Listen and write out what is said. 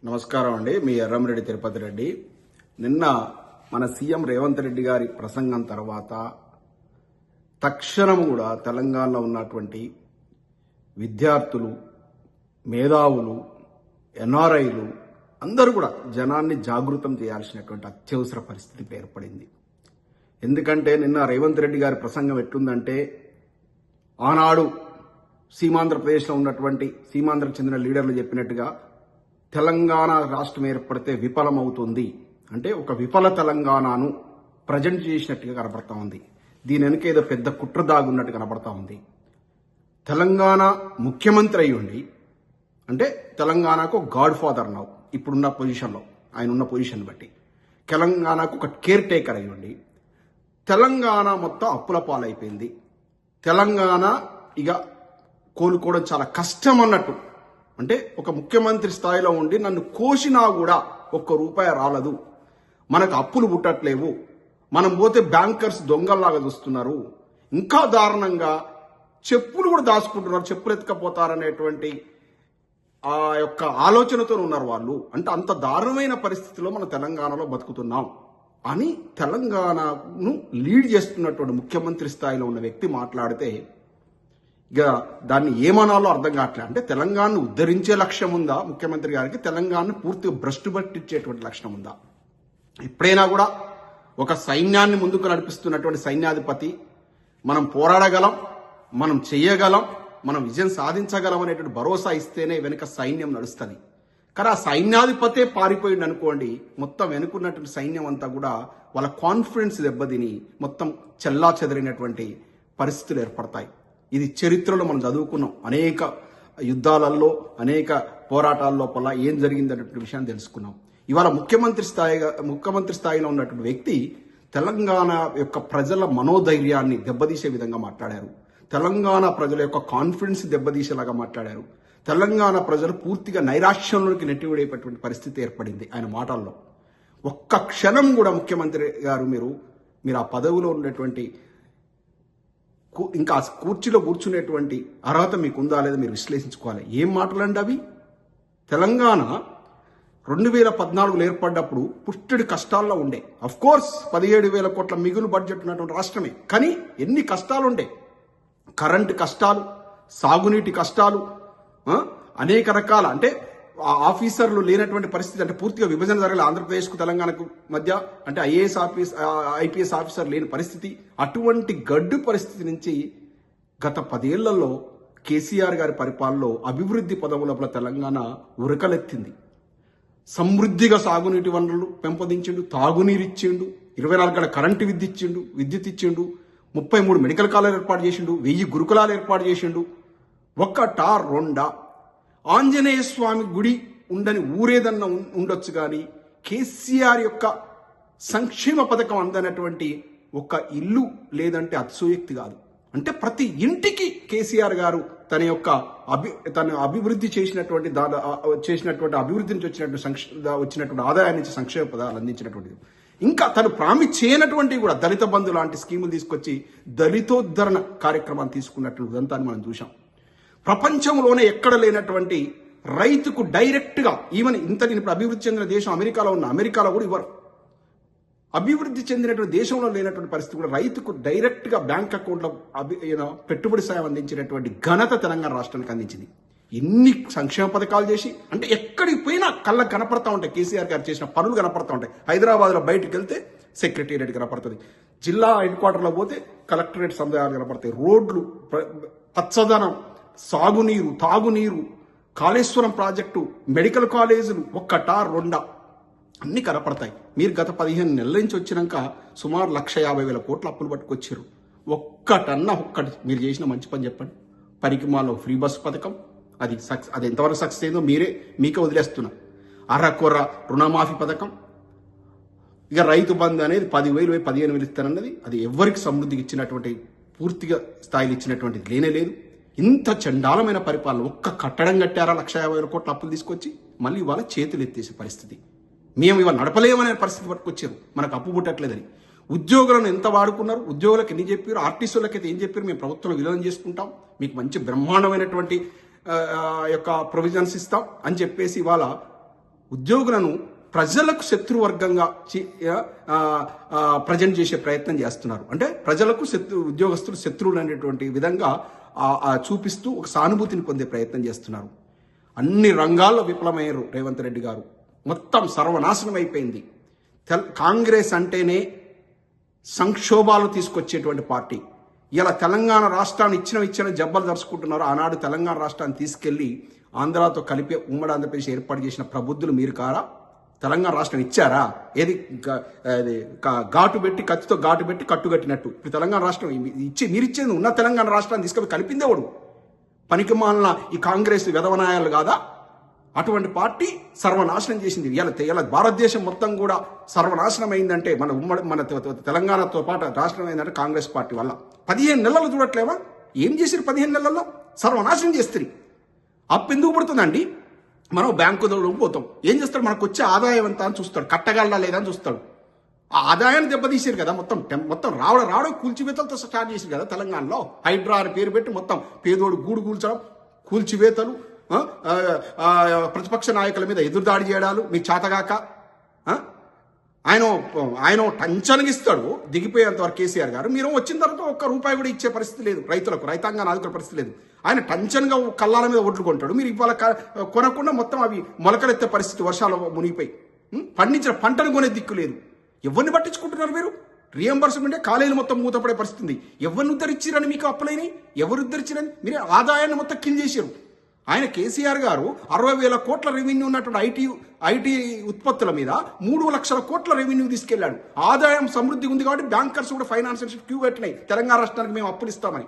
నమస్కారం అండి. మీ ఎర్రంరెడ్డి తిరుపతి రెడ్డి. నిన్న మన సీఎం రేవంత్ రెడ్డి గారి ప్రసంగం తర్వాత తక్షణం కూడా తెలంగాణలో ఉన్నటువంటి విద్యార్థులు, మేధావులు, ఎన్ఆర్ఐలు అందరూ కూడా జనాన్ని జాగృతం చేయాల్సినటువంటి అత్యవసర పరిస్థితి ఏర్పడింది. ఎందుకంటే నిన్న రేవంత్ రెడ్డి గారి ప్రసంగం ఎట్లుందంటే, ఆనాడు సీమాంధ్రప్రదేశ్లో ఉన్నటువంటి సీమాంధ్రకు చెందిన లీడర్లు చెప్పినట్టుగా తెలంగాణ రాష్ట్రం ఏర్పడితే విఫలమవుతుంది అంటే ఒక విఫల తెలంగాణను ప్రజెంట్ చేసినట్టుగా కనబడతా ఉంది. దీని వెనుక ఏదో పెద్ద కుట్ర దాగున్నట్టు కనబడతా ఉంది. తెలంగాణ ముఖ్యమంత్రి అయి ఉండి అంటే తెలంగాణకు గాడ్ ఫాదర్ నౌ ఇప్పుడున్న పొజిషన్లో ఆయన ఉన్న పొజిషన్ బట్టి తెలంగాణకు ఒక కేర్ టేకర్ అయి ఉండి తెలంగాణ మొత్తం అప్పుల పాలైపోయింది. తెలంగాణ ఇక కోలుకోవడం చాలా కష్టం అన్నట్టు. అంటే ఒక ముఖ్యమంత్రి స్థాయిలో ఉండి నన్ను కోసినా కూడా ఒక్క రూపాయి రాలదు, మనకు అప్పులు పుట్టట్లేవు, మనం పోతే బ్యాంకర్స్ దొంగల్లాగా చూస్తున్నారు, ఇంకా దారుణంగా చెప్పులు కూడా దాచుకుంటున్నారు, చెప్పులు ఎత్తుకపోతారనేటువంటి ఆ యొక్క ఆలోచనతో ఉన్నారు వాళ్ళు. అంటే అంత దారుణమైన పరిస్థితిలో మన తెలంగాణలో బతుకుతున్నాం అని తెలంగాణను లీడ్ చేస్తున్నటువంటి ముఖ్యమంత్రి స్థాయిలో ఉన్న వ్యక్తి మాట్లాడితే ఇక దాన్ని ఏమనాలో అర్థం కావట్లే. అంటే తెలంగాణను ఉద్ధరించే లక్ష్యం ఉందా ముఖ్యమంత్రి గారికి? తెలంగాణను పూర్తిగా భ్రష్టు పట్టించేటువంటి లక్ష్యం ఉందా? ఎప్పుడైనా కూడా ఒక సైన్యాన్ని ముందుకు నడిపిస్తున్నటువంటి సైన్యాధిపతి మనం పోరాడగలం, మనం చెయ్యగలం, మనం విజయం సాధించగలం అనేటువంటి భరోసా ఇస్తేనే వెనుక సైన్యం నడుస్తుంది. కానీ ఆ సైన్యాధిపతే పారిపోయింది అనుకోండి, మొత్తం వెనుకున్నటువంటి సైన్యం అంతా కూడా వాళ్ళ కాన్ఫిడెన్స్ దెబ్బతిని మొత్తం చెల్లా చెదరినటువంటి పరిస్థితులు ఏర్పడతాయి. ఇది చరిత్రలో మనం చదువుకున్నాం. అనేక యుద్ధాలలో, అనేక పోరాటాల లోపల ఏం జరిగిందనేటువంటి విషయాన్ని తెలుసుకున్నాం. ఇవాళ ముఖ్యమంత్రి స్థాయిలో ఉన్నటువంటి వ్యక్తి తెలంగాణ యొక్క ప్రజల మనోధైర్యాన్ని దెబ్బతీసే విధంగా మాట్లాడారు. తెలంగాణ ప్రజల యొక్క కాన్ఫిడెన్స్ దెబ్బతీసేలాగా మాట్లాడారు. తెలంగాణ ప్రజలు పూర్తిగా నైరాశ్యంలోకి నెట్టివేటటువంటి పరిస్థితి ఏర్పడింది ఆయన మాటల్లో. ఒక్క క్షణం కూడా ముఖ్యమంత్రి గారు మీరు ఆ పదవిలో ఉన్నటువంటి ఇంకా కుర్చీలో కూర్చునేటువంటి అర్హత మీకు ఉందా లేదా మీరు విశ్లేషించుకోవాలి. ఏం మాటలండి అవి? తెలంగాణ 2014లో ఏర్పడ్డప్పుడు పుట్టడి కష్టాల్లో ఉండే. అఫ్కోర్స్ 17,000 కోట్ల మిగులు బడ్జెట్ ఉన్నటువంటి రాష్ట్రమే. కానీ ఎన్ని కష్టాలుండే, కరెంటు కష్టాలు, సాగునీటి కష్టాలు, అనేక రకాల అంటే ఆఫీసర్లు లేనటువంటి పరిస్థితి. అంటే పూర్తిగా విభజన జరగాలి ఆంధ్రప్రదేశ్కు తెలంగాణకు మధ్య. అంటే ఐపీఎస్ ఆఫీసర్ లేని పరిస్థితి. అటువంటి గడ్డు పరిస్థితి నుంచి గత 10 ఏళ్లలో కేసీఆర్ గారి పరిపాలనలో అభివృద్ధి పదవుల తెలంగాణ ఉరకలెత్తింది. సమృద్ధిగా సాగునీటి వనరులు పెంపొందించిండు, తాగునీరు ఇచ్చిండు, 24 గంటల కరెంటు విద్యుత్ ఇచ్చిండు, 33 మెడికల్ కాలేజ్ ఏర్పాటు చేసిండు, 1000 గురుకులాలు ఏర్పాటు చేసిండు. ఒకటా రెండా? ఆంజనేయ స్వామి గుడి ఉండని ఊరేదన్నా ఉండొచ్చు, కానీ కేసీఆర్ యొక్క సంక్షేమ పథకం అందనటువంటి ఒక ఇల్లు లేదంటే అతిశయోక్తి కాదు. అంటే ప్రతి ఇంటికి కేసీఆర్ గారు తన అభివృద్ధి చేసినటువంటి అభివృద్ధి నుంచి వచ్చినటువంటి ఆదాయాన్ని నుంచి సంక్షేమ పదాలు అందించినటువంటిది. ఇంకా తను ప్రామిస్ చేయనటువంటివి కూడా దళిత బంధు లాంటి స్కీములు తీసుకొచ్చి దళితోద్ధరణ కార్యక్రమాన్ని తీసుకున్నటువంటి ఉదంతాన్ని మనం చూసాం. ప్రపంచంలోనే ఎక్కడ లేనటువంటి రైతుకు డైరెక్ట్గా ఈవెన్ ఇప్పుడు అభివృద్ధి చెందిన దేశం అమెరికాలో కూడా ఇవ్వరు. అభివృద్ధి చెందినటువంటి దేశంలో లేనటువంటి పరిస్థితి కూడా రైతుకు డైరెక్ట్గా బ్యాంక్ అకౌంట్లో పెట్టుబడి సాయం అందించినటువంటి ఘనత తెలంగాణ రాష్ట్రానికి అందించింది. ఎన్ని సంక్షేమ పథకాలు చేసి అంటే ఎక్కడికి పోయినా కళ్ళకు కనపడతా ఉంటాయి. కేసీఆర్ గారు చేసిన పనులు కనపడతా ఉంటాయి. హైదరాబాద్లో బయటకు వెళ్తే సెక్రటేరియట్ కనపడుతుంది, జిల్లా హెడ్ క్వార్టర్లో పోతే కలెక్టరేట్ సముదాయాలు కనపడతాయి, రోడ్లు, పచ్చదనం, సాగునీరు, తాగునీరు, కాళేశ్వరం ప్రాజెక్టు, మెడికల్ కాలేజీలు ఒక్కటా రెండా అన్ని కనపడతాయి. మీరు గత 15 నెలల నుంచి వచ్చినాక సుమారు 1,50,000 కోట్ల అప్పులు పట్టుకొచ్చారు. ఒక్కటి మీరు చేసిన మంచి పని చెప్పండి. పరికిమాలో ఫ్రీ బస్సు పథకం, అది ఎంతవరకు సక్సెస్ అయిందో మీకే వదిలేస్తున్నా. అరకొర రుణమాఫీ పథకం, ఇక రైతు బంధు అనేది 10,000 15,000 ఇస్తానన్నది అది ఎవరికి సమృద్ధికి ఇచ్చినటువంటి పూర్తిగా స్థాయిలో ఇచ్చినటువంటిది లేనే లేదు. ఇంత చండాలమైన పరిపాలన. ఒక్క కట్టడం కట్టారా 1,50,000 కోట్ల అప్పులు తీసుకొచ్చి మళ్ళీ ఇవాళ చేతులు ఎత్తేసే పరిస్థితి. మేము ఇవాళ నడపలేమనే పరిస్థితి పట్టుకొచ్చారు, మనకు అప్పు పుట్టట్లేదని. ఉద్యోగులను ఎంత వాడుకున్నారు, ఉద్యోగులకు ఎన్ని చెప్పారు, ఆర్టీసీలకు అయితే ఏం చెప్పారు, మేము ప్రభుత్వంలో విలీనం చేసుకుంటాం, మీకు మంచి బ్రహ్మాండమైనటువంటి యొక్క ప్రొవిజన్స్ ఇస్తాం అని చెప్పేసి ఇవాళ ఉద్యోగులను ప్రజలకు శత్రువర్గంగా ప్రజెంట్ చేసే ప్రయత్నం చేస్తున్నారు. అంటే ప్రజలకు ఉద్యోగస్తులు శత్రువులు అనేటువంటి విధంగా చూపిస్తూ ఒక సానుభూతిని పొందే ప్రయత్నం చేస్తున్నారు. అన్ని రంగాల్లో విఫలమయ్యారు రేవంత్ రెడ్డి గారు. మొత్తం సర్వనాశనం అయిపోయింది. కాంగ్రెస్ అంటేనే సంక్షోభాలు తీసుకొచ్చేటువంటి పార్టీ. ఇలా తెలంగాణ రాష్ట్రాన్ని ఇచ్చిన జబ్బలు దరుచుకుంటున్నారు. ఆనాడు తెలంగాణ రాష్ట్రాన్ని తీసుకెళ్లి ఆంధ్రాతో కలిపి ఉమ్మడి ఆంధ్రప్రదేశ్ ఏర్పాటు చేసిన ప్రబుద్ధులు మీరు కారా? తెలంగాణ రాష్ట్రం ఇచ్చారా? ఏది కత్తితో ఘాటు పెట్టి కట్టుకట్టినట్టు ఇప్పుడు తెలంగాణ రాష్ట్రం మీరిచ్చేది ఉన్న తెలంగాణ రాష్ట్రాన్ని తీసుకెళ్ళి కలిపిందేవాడు. పనికిమాలిన ఈ కాంగ్రెస్ విధవనాయాలు కాదా? అటువంటి పార్టీ సర్వనాశనం చేసింది. ఇలా భారతదేశం మొత్తం కూడా సర్వనాశనం అయిందంటే మన తెలంగాణతో పాటు రాష్ట్రం అయిందంటే కాంగ్రెస్ పార్టీ వల్ల. 15 నెలలు చూడట్లేవా? ఏం చేశారు 15 నెలల్లో? సర్వనాశనం చేస్తారు. అప్పు ఎందుకు పడుతుందండి? మనం బ్యాంకు పోతాం, ఏం చేస్తాడు? మనకు వచ్చే ఆదాయం ఎంత అని చూస్తాడు, కట్టగలడా లేదా అని చూస్తాడు. ఆ ఆదాయాన్ని దెబ్బతీసారు కదా. మొత్తం రావడం కూల్చివేతలతో స్టార్ట్ చేశారు కదా తెలంగాణలో. హైడ్రా అని పేరు పెట్టి మొత్తం పేదోడు గూడు కూల్చడం, కూల్చివేతలు, ప్రతిపక్ష నాయకుల మీద ఎదురుదాడి చేయడాలు మీకు చేతగాక. ఆయన టంచనగా ఇస్తాడు దిగిపోయేంత వరకు కేసీఆర్ గారు. మీరు వచ్చిన తర్వాత ఒక్క రూపాయి కూడా ఇచ్చే పరిస్థితి లేదు రైతాంగాన్ని ఆదుకునే పరిస్థితి లేదు. ఆయన టంచన్గా కళ్ళాల మీద ఒడ్లు కొంటాడు. మీరు ఇవాళ కొనకుండా మొత్తం అవి మొలకలెత్తే పరిస్థితి, వర్షాలు మునిగిపోయి పండించిన పంటను కొనే దిక్కు లేదు. ఎవరిని పట్టించుకుంటున్నారు మీరు? రియంబర్స్మెంట్ కాలేజీలు మొత్తం మూతపడే పరిస్థితి ఉంది. ఎవరిని ఉద్ధరించారని మీకు అప్పులైనా? ఎవరు ఉద్ధరించారని? మీరు ఆదాయాన్ని మొత్తం కిల్ చేశారు. ఆయన కేసీఆర్ గారు 60,000 కోట్ల రెవెన్యూ ఉన్నటువంటి ఐటీ ఉత్పత్తుల మీద 3 లక్షల కోట్ల రెవెన్యూ తీసుకెళ్లాడు. ఆదాయం సమృద్ధి ఉంది కాబట్టి బ్యాంకర్స్ కూడా ఫైనాన్స్ క్యూ పెట్టినాయి తెలంగాణ రాష్ట్రానికి మేము అప్పులు ఇస్తామని.